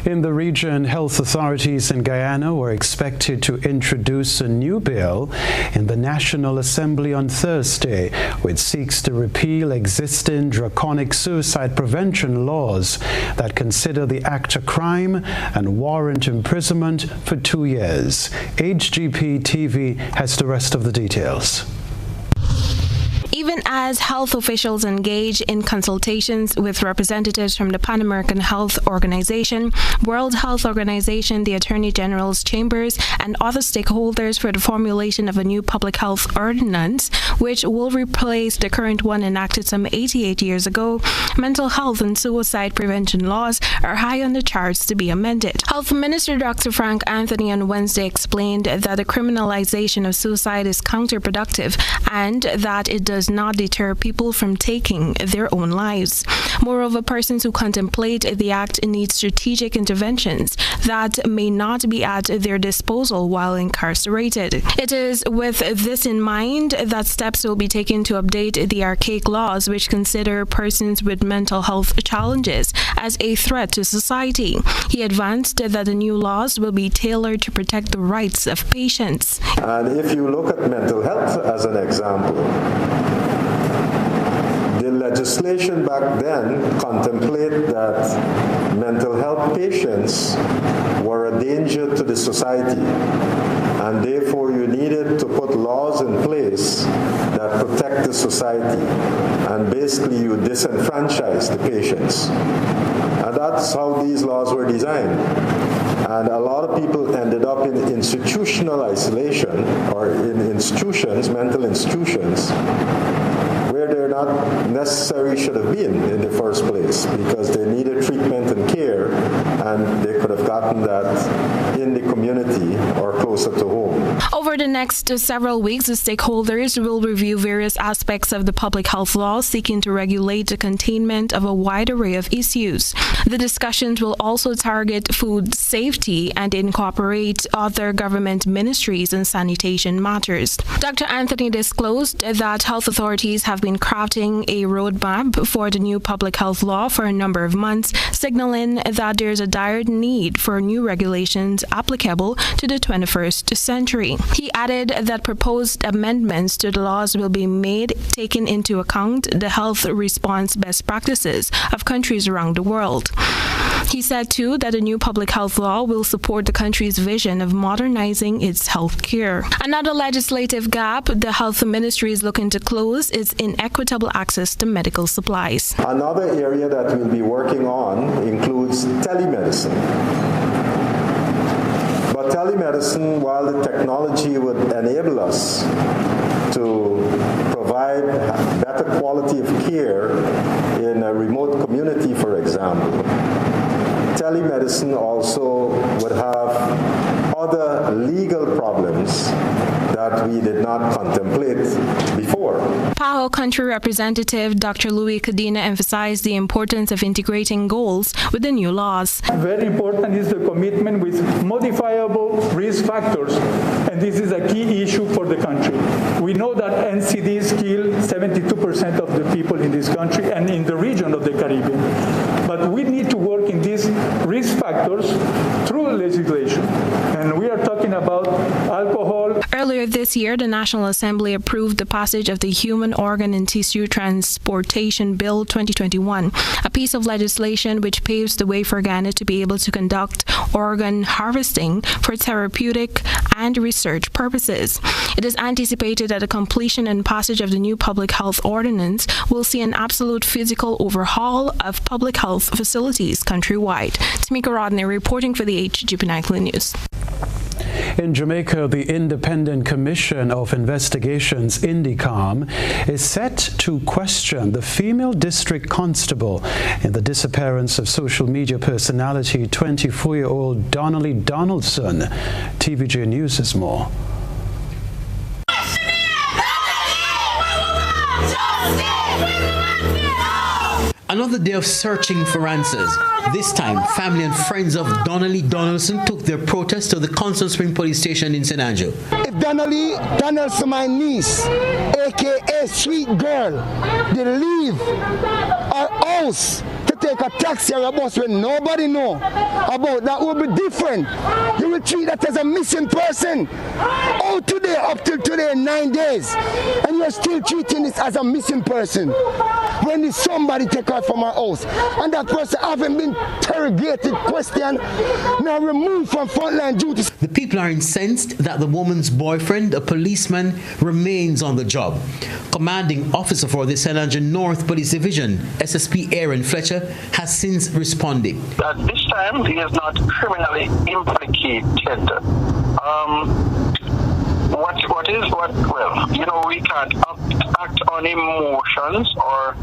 In the region, health authorities in Guyana were expected to introduce a new bill in the National Assembly on Thursday, which seeks to repeal existing draconic suicide prevention laws that consider the act a crime and warrant imprisonment for 2 years. HGP TV has the rest of the details. Even as health officials engage in consultations with representatives from the Pan American Health Organization, World Health Organization, the Attorney General's chambers, and other stakeholders for the formulation of a new public health ordinance, which will replace the current one enacted some 88 years ago, mental health and suicide prevention laws are high on the charts to be amended. Health Minister Dr. Frank Anthony on Wednesday explained that the criminalization of suicide is counterproductive and that it does not deter people from taking their own lives. Moreover, persons who contemplate the act need strategic interventions that may not be at their disposal while incarcerated. It is with this in mind that steps will be taken to update the archaic laws which consider persons with mental health challenges as a threat to society. He advanced that the new laws will be tailored to protect the rights of patients. And if you look at mental health as an example, the legislation back then contemplated that mental health patients were a danger to the society, and therefore you needed to put laws in place that protect the society, and basically you disenfranchise the patients. And that's how these laws were designed. And a lot of people ended up in institutional isolation or in institutions, mental institutions, where they're not necessarily should have been in the first place because they needed treatment and care, and they could have gotten that in the community or closer to home. Over the next several weeks, the stakeholders will review various aspects of the public health law seeking to regulate the containment of a wide array of issues. The discussions will also target food safety and incorporate other government ministries and sanitation matters. Dr. Anthony disclosed that health authorities have been crafting a roadmap for the new public health law for a number of months, signaling that there's a dire need for new regulations applicable to the 21st century. He added that proposed amendments to the laws will be made taking into account the health response best practices of countries around the world. He said, too, that the new public health law will support the country's vision of modernizing its health care. Another legislative gap the health ministry is looking to close is inequitable access to medical supplies. Another area that we'll be working on includes telemedicine. But telemedicine, while the technology would enable us to provide better quality of care in a remote community, for example, telemedicine also would have other legal problems that we did not contemplate before. PAHO Country Representative Dr. Louis Cadena emphasized the importance of integrating goals with the new laws. Very important is the commitment with modifiable risk factors, and this is a key issue for the country. We know that NCDs kill 72% of the people in this country and in the region of the Caribbean. But we need to work in these risk factors through legislation. And we are talking about alcohol. Earlier this year, the National Assembly approved the passage of the Human Organ and Tissue Transportation Bill 2021, a piece of legislation which paves the way for Ghana to be able to conduct organ harvesting for therapeutic and research purposes. It is anticipated that the completion and passage of the new public health ordinance will see an absolute physical overhaul of public health facilities countrywide. Tamika Rodney reporting for the HGP Nightly News. In Jamaica, the Independent Commission of Investigations, INDICOM, is set to question the female district constable in the disappearance of social media personality 24-year-old Donnelly Donaldson. TVJ News has more. Another day of searching for answers. This time, family and friends of Donnelly Donaldson took their protest to the Constant Spring Police Station in St. Andrew. If Donnelly Donaldson, my niece, aka Sweet Girl, they leave our house to take a taxi or a bus when nobody know about, that will be different. You will treat that as a missing person. Oh, today, up till today, 9 days, and you're still treating this as a missing person. When did somebody take her from her house? And that person haven't been interrogated, questioned, now removed from frontline duties. The people are incensed that the woman's boyfriend, a policeman, remains on the job. Commanding officer for the St. Andrew North Police Division, SSP Aaron Fletcher, has since responded. At this time, he is not criminally implicated. Well, you know, we can't act on emotions or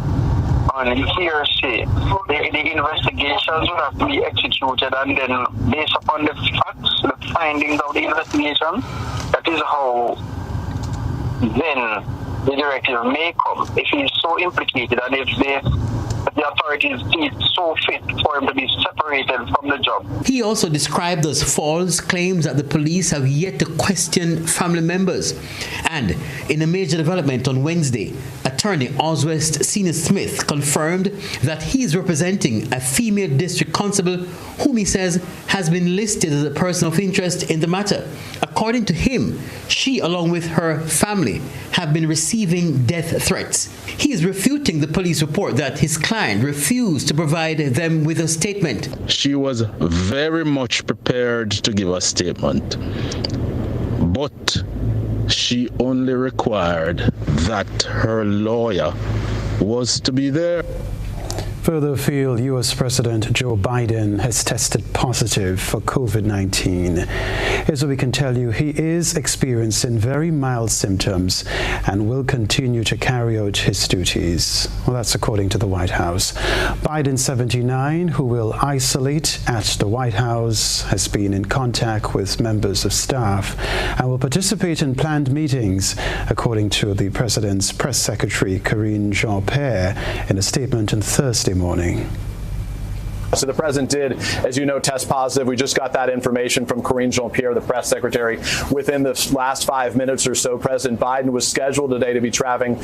on hearsay. The investigations will have to be executed, and then based upon the facts, the findings of the investigation, that is how then the directive may come. If he is so implicated and if the authorities see so fit for him to be separated from the job. He also described as false claims that the police have yet to question family members. And in a major development on Wednesday, attorney Oswest Senior Smith confirmed that he is representing a female district constable whom he says has been listed as a person of interest in the matter. According to him, she, along with her family, have been receiving death threats. He is refuting the police report that his client refused to provide them with a statement. She was very much prepared to give a statement, but she only required that her lawyer was to be there. Further afield, U.S. President Joe Biden has tested positive for COVID-19. As we can tell you, he is experiencing very mild symptoms and will continue to carry out his duties. Well, that's according to the White House. Biden, 79, who will isolate at the White House, has been in contact with members of staff and will participate in planned meetings, according to the president's press secretary, Karine Jean-Pierre, in a statement on Thursday morning. So the president did, as you know, test positive. We just got that information from Karine Jean-Pierre, the press secretary. Within the last 5 minutes or so, President Biden was scheduled today to be traveling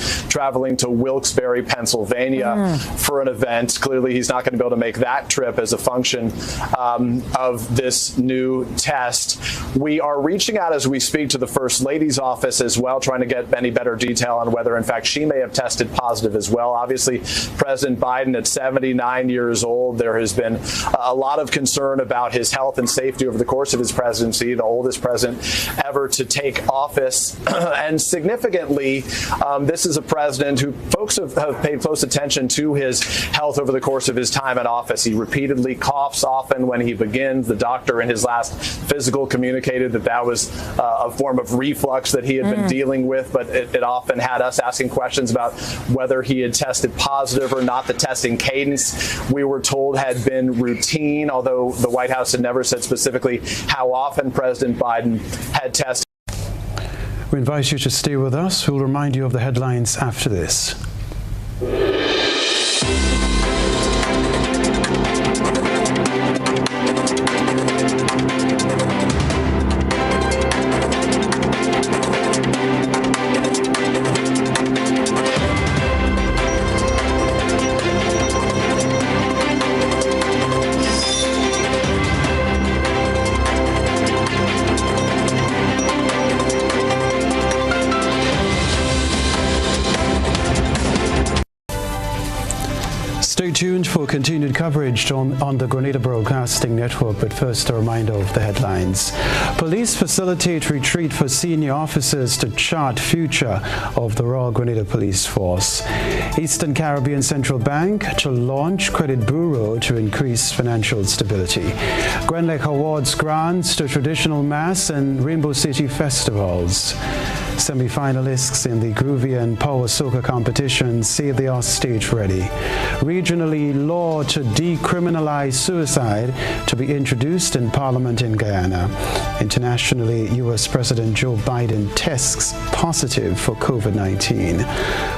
to Wilkes-Barre, Pennsylvania for an event. Clearly, he's not going to be able to make that trip as a function of this new test. We are reaching out as we speak to the First Lady's office as well, trying to get any better detail on whether, in fact, she may have tested positive as well. Obviously, President Biden at 79 years old, there has been a lot of concern about his health and safety over the course of his presidency, the oldest president ever to take office. And significantly, this is a president who folks have paid close attention to his health over the course of his time in office. He repeatedly coughs often when he begins. The doctor in his last physical communicated that was a form of reflux that he had been dealing with, but it often had us asking questions about whether he had tested positive or not. The testing cadence, we were told, had been routine, although the White House had never said specifically how often President Biden had tested. We invite you to stay with us. We'll remind you of the headlines after this. Stay tuned for continued coverage on the Grenada Broadcasting Network, but first a reminder of the headlines. Police facilitate retreat for senior officers to chart future of the Royal Grenada Police Force. Eastern Caribbean Central Bank to launch Credit Bureau to increase financial stability. Grenlec awards grants to traditional mass and Rainbow City festivals. Semi-finalists in the Groovy and Power Soca competition say they are stage ready. Regionally, law to decriminalize suicide to be introduced in Parliament in Guyana. Internationally, U.S. President Joe Biden tests positive for COVID-19.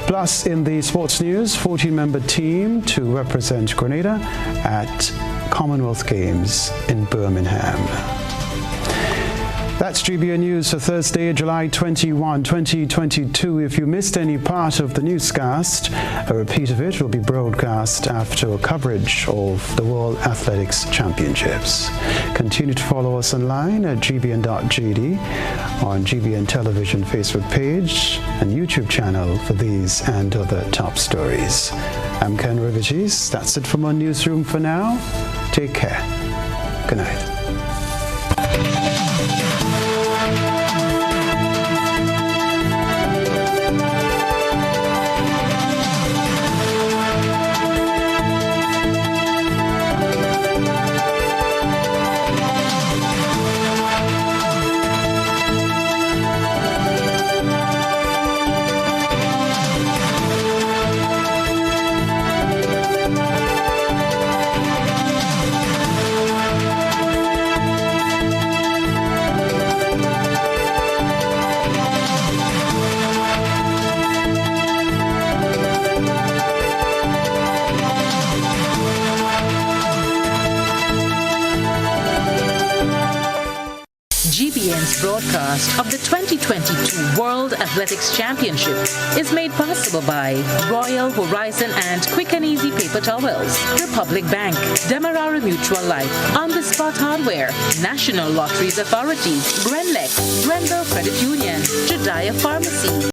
Plus, in the sports news, 14-member team to represent Grenada at Commonwealth Games in Birmingham. That's GBN News for Thursday, July 21, 2022. If you missed any part of the newscast, a repeat of it will be broadcast after coverage of the World Athletics Championships. Continue to follow us online at gbn.gd, on GBN Television Facebook page and YouTube channel for these and other top stories. I'm Kenroy. That's it from our newsroom for now. Take care. Good night. GBN's broadcast of the 2022 World Athletics Championship is made possible by Royal Horizon and Quick and Easy Paper Towels, Republic Bank, Demerara Mutual Life, On the Spot Hardware, National Lotteries Authority, Grenlec, Grenville Credit Union, Jediah Pharmacy,